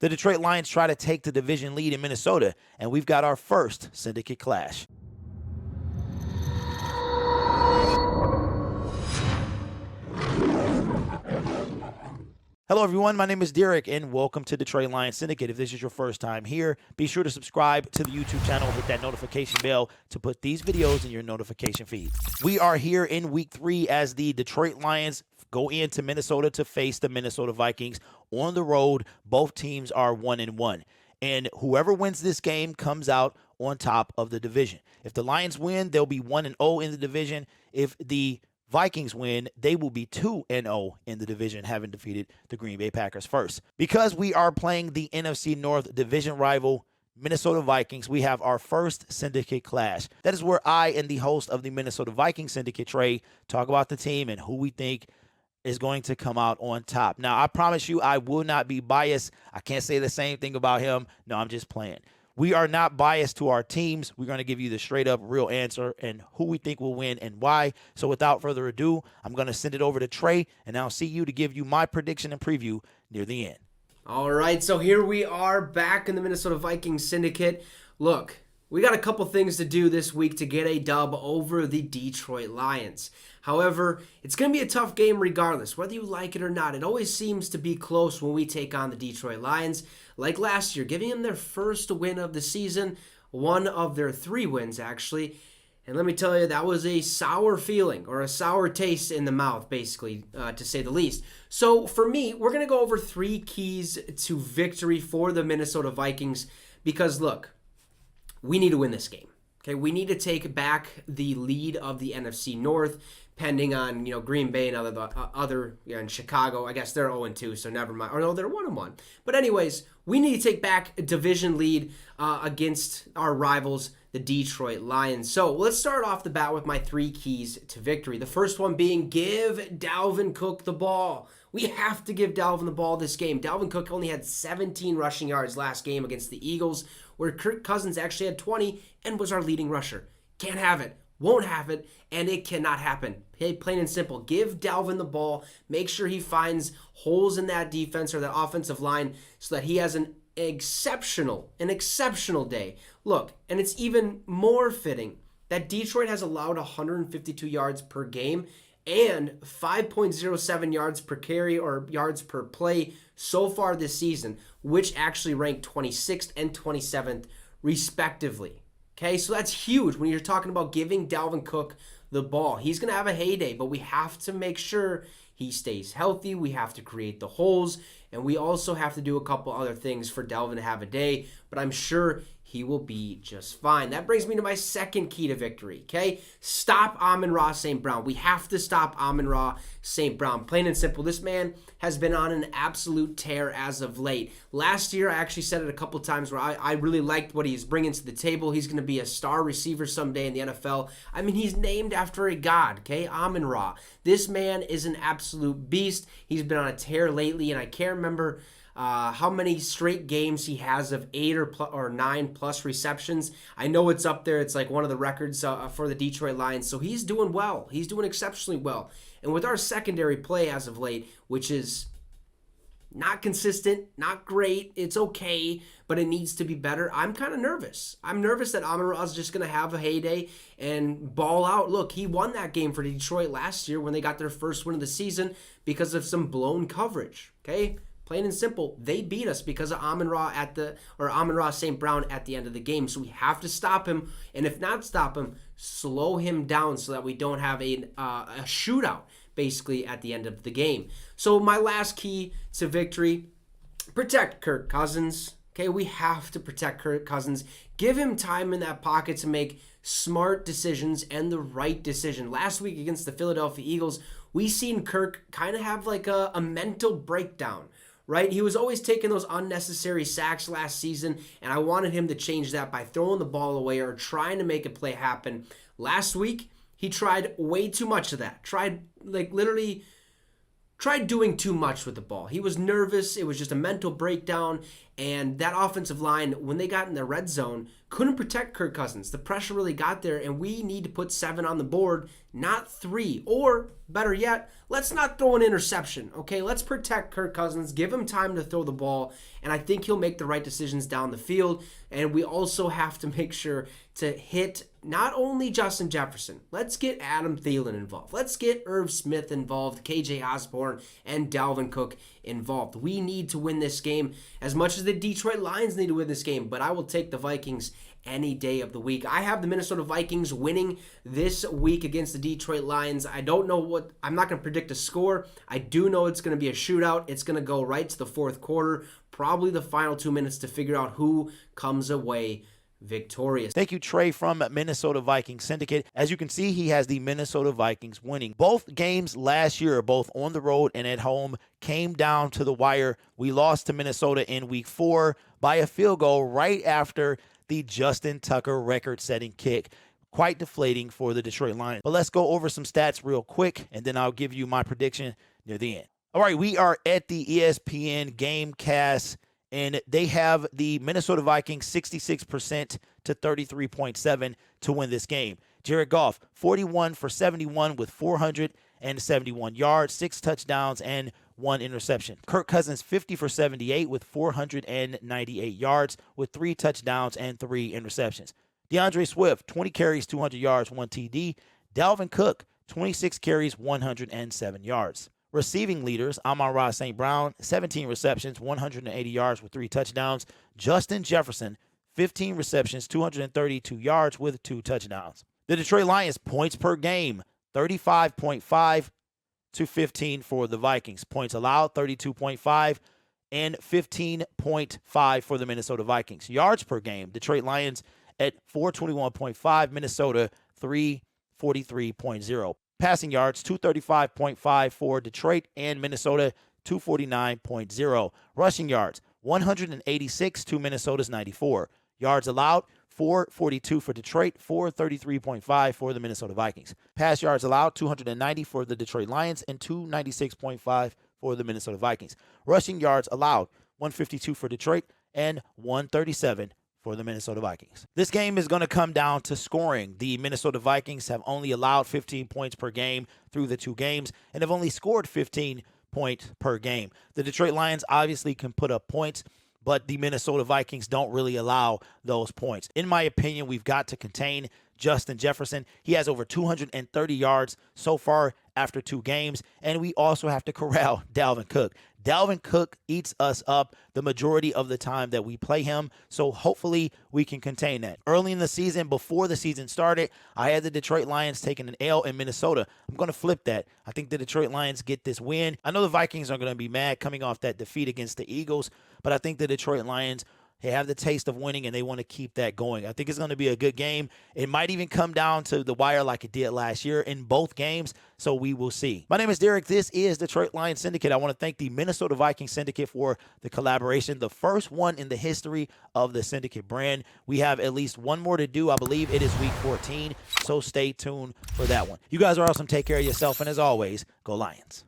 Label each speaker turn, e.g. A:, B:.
A: The Detroit Lions try to take the division lead in Minnesota, and we've got our first Syndicate clash. Hello, everyone. My name is Derek, and welcome to Detroit Lions Syndicate. If this is your first time here, be sure to subscribe to the YouTube channel, hit that notification bell to put these videos in your notification feed. We are here in Week 3 as the Detroit Lions go into Minnesota to face the Minnesota Vikings on the road. Both teams are 1-1, and whoever wins this game comes out on top of the division. If the Lions win, they'll be 1-0 in the division. If the Vikings win, they will be 2-0 in the division, having defeated the Green Bay Packers first. Because we are playing the NFC North division rival, Minnesota Vikings, we have our first Syndicate clash. That is where I and the host of the Minnesota Vikings Syndicate, Trey, talk about the team and who we think is going to come out on top. Now, I promise you, I will not be biased. I can't say the same thing about him. No, I'm just playing. We are not biased to our teams. We're going to give you the straight up real answer and who we think will win and why. So without further ado, I'm going to send it over to Trey, and I'll see you to give you my prediction and preview near the end.
B: All right, so here we are back in the Minnesota Vikings Syndicate. Look, we got a couple things to do this week to get a dub over the Detroit Lions. However, it's going to be a tough game regardless, whether you like it or not. It always seems to be close when we take on the Detroit Lions. Like last year, giving them their first win of the season, one of their 3 wins actually. And let me tell you, that was a sour feeling or a sour taste in the mouth, basically, to say the least. So for me, we're going to go over 3 keys to victory for the Minnesota Vikings because, look, we need to win this game. Okay, we need to take back the lead of the NFC North, pending on Green Bay and and Chicago. I guess they're 0-2, so never mind. Or no, they're 1-1. But anyways, we need to take back a division lead against our rivals, the Detroit Lions. So let's start off the bat with my 3 keys to victory. The first one being give Dalvin Cook the ball. We have to give Dalvin the ball this game. Dalvin Cook only had 17 rushing yards last game against the Eagles, where Kirk Cousins actually had 20 and was our leading rusher. Can't have it, won't have it, and it cannot happen. Hey, plain and simple, give Dalvin the ball. Make sure he finds holes in that defense or that offensive line so that he has an exceptional day. Look, and it's even more fitting that Detroit has allowed 152 yards per game and 5.07 yards per carry or yards per play so far this season, which actually ranked 26th and 27th respectively. Okay, so that's huge when you're talking about giving Dalvin Cook the ball. He's going to have a heyday, but we have to make sure he stays healthy. We have to create the holes, and we also have to do a couple other things for Dalvin to have a day, but I'm sure he will be just fine. That brings me to my second key to victory, okay? Stop Amon-Ra St. Brown. We have to stop Amon-Ra St. Brown. Plain and simple. This man has been on an absolute tear as of late. Last year, I actually said it a couple times where I really liked what he's bringing to the table. He's going to be a star receiver someday in the NFL. I mean, he's named after a god, okay? Amon-Ra. This man is an absolute beast. He's been on a tear lately, and I can't remember how many straight games he has of 8 or 9 plus receptions. I know it's up there. It's like one of the records for the Detroit Lions. So he's doing well. He's doing exceptionally well. And with our secondary play as of late, which is not consistent, not great, it's okay, but it needs to be better, I'm kind of nervous. I'm nervous that Amon-Ra is just going to have a heyday and ball out. Look, he won that game for Detroit last year when they got their first win of the season because of some blown coverage, okay? Plain and simple, they beat us because of Amon-Ra St. Brown at the end of the game. So we have to stop him, and if not stop him, slow him down so that we don't have a shootout basically at the end of the game. So my last key to victory, protect Kirk Cousins. Okay, we have to protect Kirk Cousins. Give him time in that pocket to make smart decisions and the right decision. Last week against the Philadelphia Eagles, we seen Kirk kind of have like a mental breakdown. Right? He was always taking those unnecessary sacks last season, and I wanted him to change that by throwing the ball away or trying to make a play happen. Last week, he tried way too much of that. Tried doing too much with the ball. He was nervous. It was just a mental breakdown, And that offensive line, when they got in the red zone, couldn't protect Kirk Cousins. The pressure really got there, and we need to put 7 on the board, not 3. Or, better yet, let's not throw an interception, okay? Let's protect Kirk Cousins, give him time to throw the ball, and I think he'll make the right decisions down the field. And we also have to make sure to hit not only Justin Jefferson. Let's get Adam Thielen involved. Let's get Irv Smith involved, KJ Osborne, and Dalvin Cook involved. We need to win this game as much as the Detroit Lions need to win this game, but I will take the Vikings any day of the week. I have the Minnesota Vikings winning this week against the Detroit Lions. I don't know I'm not going to predict a score. I do know it's going to be a shootout. It's going to go right to the fourth quarter, probably the final 2 minutes to figure out who comes away victorious.
A: Thank you, Trey from Minnesota Vikings Syndicate. As you can see, he has the Minnesota Vikings winning. Both games last year, both on the road and at home, came down to the wire. We lost to Minnesota in week 4 by a field goal right after the Justin Tucker record-setting kick. Quite deflating for the Detroit Lions. But let's go over some stats real quick, and then I'll give you my prediction near the end. All right, we are at the ESPN Gamecast, and they have the Minnesota Vikings 66% to 33.7 to win this game. Jared Goff, 41 for 71 with 471 yards, 6 touchdowns, and 1 interception. Kirk Cousins, 50 for 78 with 498 yards with 3 touchdowns and 3 interceptions. DeAndre Swift, 20 carries, 200 yards, 1 TD. Dalvin Cook, 26 carries, 107 yards. Receiving leaders, Amon-Ra St. Brown, 17 receptions, 180 yards with 3 touchdowns. Justin Jefferson, 15 receptions, 232 yards with 2 touchdowns. The Detroit Lions, points per game, 35.5 to 15 for the Vikings. Points allowed, 32.5 and 15.5 for the Minnesota Vikings. Yards per game, Detroit Lions at 421.5, Minnesota 343.0. Passing yards, 235.5 for Detroit and Minnesota, 249.0. Rushing yards, 186 to Minnesota's 94. Yards allowed, 442 for Detroit, 433.5 for the Minnesota Vikings. Pass yards allowed, 290 for the Detroit Lions and 296.5 for the Minnesota Vikings. Rushing yards allowed, 152 for Detroit and 137 for the Minnesota Vikings. This game is going to come down to scoring. The Minnesota Vikings have only allowed 15 points per game through the 2 games and have only scored 15 points per game. The Detroit Lions obviously can put up points, but the Minnesota Vikings don't really allow those points. In my opinion, we've got to contain Justin Jefferson. He has over 230 yards so far after 2 games, and we also have to corral Dalvin Cook. Dalvin Cook eats us up the majority of the time that we play him, so hopefully we can contain that. Early in the season, before the season started, I had the Detroit Lions taking an L in Minnesota. I'm going to flip that. I think the Detroit Lions get this win. I know the Vikings are going to be mad coming off that defeat against the Eagles, but I think the Detroit Lions, they have the taste of winning, and they want to keep that going. I think it's going to be a good game. It might even come down to the wire like it did last year in both games, so we will see. My name is Derek. This is Detroit Lions Syndicate. I want to thank the Minnesota Vikings Syndicate for the collaboration, the first one in the history of the Syndicate brand. We have at least one more to do. I believe it is week 14, so stay tuned for that one. You guys are awesome. Take care of yourself, and as always, go Lions.